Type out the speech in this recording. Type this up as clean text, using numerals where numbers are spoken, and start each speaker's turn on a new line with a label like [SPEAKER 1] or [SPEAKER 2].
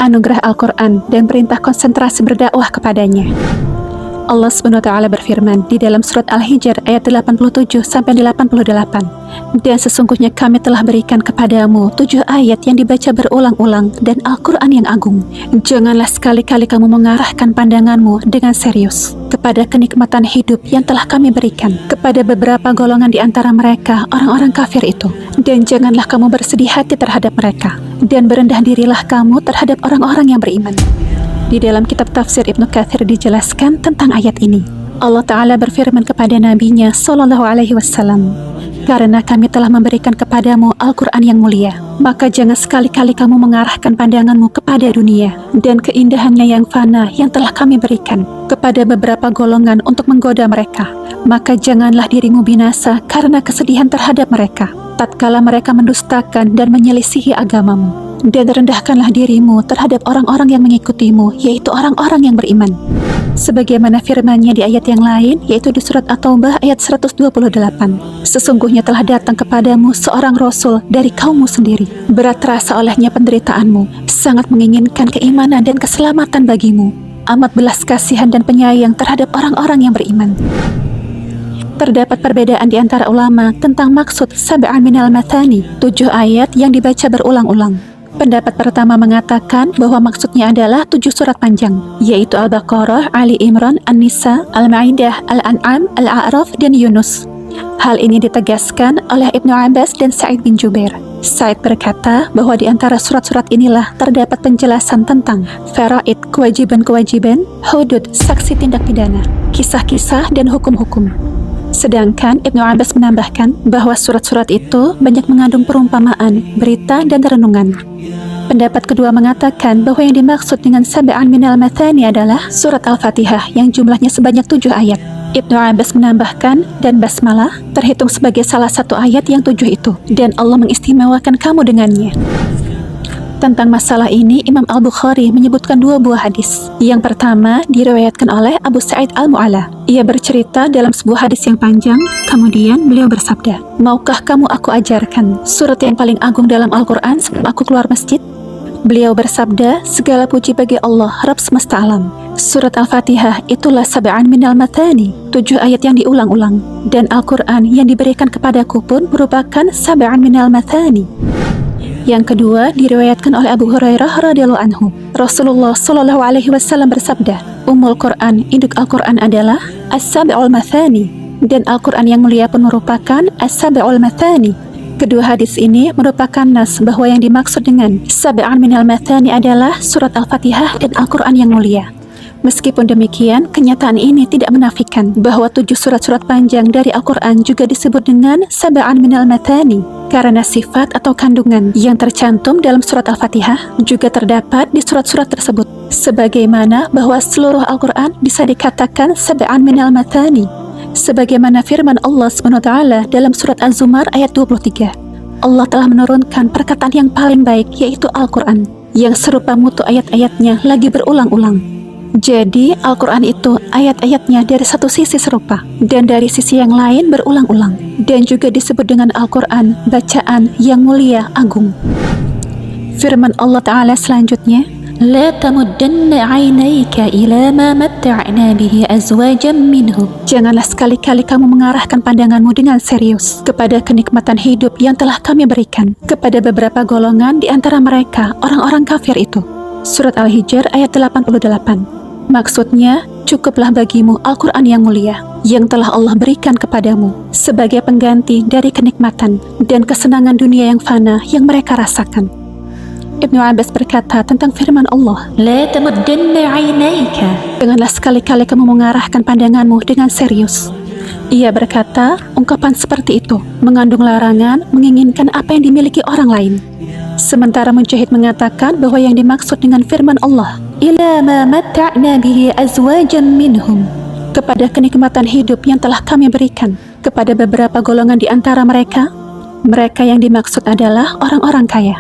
[SPEAKER 1] anugerah Al-Quran, dan perintah konsentrasi berdakwah kepadanya. Allah SWT berfirman di dalam surat Al-Hijr ayat 87-88, dan sesungguhnya kami telah berikan kepadamu 7 ayat yang dibaca berulang-ulang dan Al-Quran yang agung. Janganlah sekali-kali kamu mengarahkan pandanganmu dengan serius kepada kenikmatan hidup yang telah kami berikan kepada beberapa golongan di antara mereka, orang-orang kafir itu, dan janganlah kamu bersedih hati terhadap mereka, dan berendah dirilah kamu terhadap orang-orang yang beriman. Di dalam kitab tafsir Ibnu Katsir dijelaskan tentang ayat ini. Allah Ta'ala berfirman kepada Nabi-Nya Sallallahu Alaihi Wasallam, karena kami telah memberikan kepadamu Al-Quran yang mulia, maka jangan sekali-kali kamu mengarahkan pandanganmu kepada dunia dan keindahannya yang fana yang telah kami berikan kepada beberapa golongan untuk menggoda mereka. Maka janganlah dirimu binasa karena kesedihan terhadap mereka tatkala mereka mendustakan dan menyelisihi agamamu. Dan rendahkanlah dirimu terhadap orang-orang yang mengikutimu, yaitu orang-orang yang beriman. Sebagaimana firman-Nya di ayat yang lain, yaitu di surat At-Taubah ayat 128. Sesungguhnya telah datang kepadamu seorang Rasul dari kaummu sendiri. Berat terasa olehnya penderitaanmu, sangat menginginkan keimanan dan keselamatan bagimu. Amat belas kasihan dan penyayang terhadap orang-orang yang beriman. Terdapat perbedaan di antara ulama tentang maksud sab'an minal mathani, 7 ayat yang dibaca berulang-ulang. Pendapat pertama mengatakan bahwa maksudnya adalah 7 surat panjang, yaitu Al-Baqarah, Ali Imran, An-Nisa, Al-Ma'idah, Al-An'am, Al-A'raf, dan Yunus. Hal ini ditegaskan oleh Ibnu Abbas dan Sa'id bin Jubair. Sa'id berkata bahwa di antara surat-surat inilah terdapat penjelasan tentang faraid, kewajiban-kewajiban, hudud, saksi tindak pidana, kisah-kisah, dan hukum-hukum. Sedangkan Ibnu Abbas menambahkan bahwa surat-surat itu banyak mengandung perumpamaan, berita, dan renungan. Pendapat kedua mengatakan bahwa yang dimaksud dengan sab'an minal mathani adalah surat Al-Fatihah yang jumlahnya sebanyak 7 ayat. Ibnu Abbas menambahkan, dan basmalah terhitung sebagai salah satu ayat yang 7 itu, dan Allah mengistimewakan kamu dengannya. Tentang masalah ini, Imam Al-Bukhari menyebutkan 2 buah hadis. Yang pertama diriwayatkan oleh Abu Sa'id Al-Mu'alla. Ia bercerita dalam sebuah hadis yang panjang, kemudian beliau bersabda, maukah kamu aku ajarkan surat yang paling agung dalam Al-Quran sebelum aku keluar masjid? Beliau bersabda, segala puji bagi Allah, Rabb semesta alam. Surat Al-Fatihah itulah sab'an minal mathani, 7 ayat yang diulang-ulang. Dan Al-Quran yang diberikan kepadaku pun merupakan sab'an minal mathani. Yang kedua diriwayatkan oleh Abu Hurairah radhiyallahu anhu. Rasulullah Shallallahu Alaihi Wasallam bersabda, Ummul Quran, induk Al-Quran adalah As-Sab'ul Mathani, dan Al-Quran yang mulia pun merupakan As-Sab'ul Mathani. Kedua hadis ini merupakan nas bahwa yang dimaksud dengan Sab'an minal Mathani adalah surat Al-Fatihah dan Al-Quran yang mulia. Meskipun demikian, kenyataan ini tidak menafikan bahwa 7 surat-surat panjang dari Al-Quran juga disebut dengan Sab'an minal Mathani, karena sifat atau kandungan yang tercantum dalam surat Al-Fatihah juga terdapat di surat-surat tersebut. Sebagaimana bahwa seluruh Al-Quran bisa dikatakan Sab'an minal Mathani, sebagaimana firman Allah SWT dalam surat Az-Zumar ayat 23. Allah telah menurunkan perkataan yang paling baik, yaitu Al-Quran, yang serupa mutu ayat-ayatnya lagi berulang-ulang. Jadi Al-Quran itu ayat-ayatnya dari satu sisi serupa dan dari sisi yang lain berulang-ulang, dan juga disebut dengan Al-Quran, bacaan yang mulia agung. Firman Allah Ta'ala selanjutnya, La tamuddanna 'ainayka ila ma matta'na bihi azwajan minhum. Janganlah sekali-kali kamu mengarahkan pandanganmu dengan serius kepada kenikmatan hidup yang telah kami berikan kepada beberapa golongan di antara mereka, orang-orang kafir itu. Surat Al-Hijr ayat 88. Maksudnya, cukuplah bagimu Al-Quran yang mulia yang telah Allah berikan kepadamu sebagai pengganti dari kenikmatan dan kesenangan dunia yang fana yang mereka rasakan. Ibnu Abbas berkata tentang firman Allah, La tamuddanna 'ainayka. Janganlah sekali-kali kamu mengarahkan pandanganmu dengan serius. Ia berkata, ungkapan seperti itu mengandung larangan menginginkan apa yang dimiliki orang lain. Sementara Mujahid mengatakan bahwa yang dimaksud dengan firman Allah, ila ma matta'na bihi azwajan minhum, kepada kenikmatan hidup yang telah kami berikan kepada beberapa golongan di antara mereka. Mereka yang dimaksud adalah orang-orang kaya.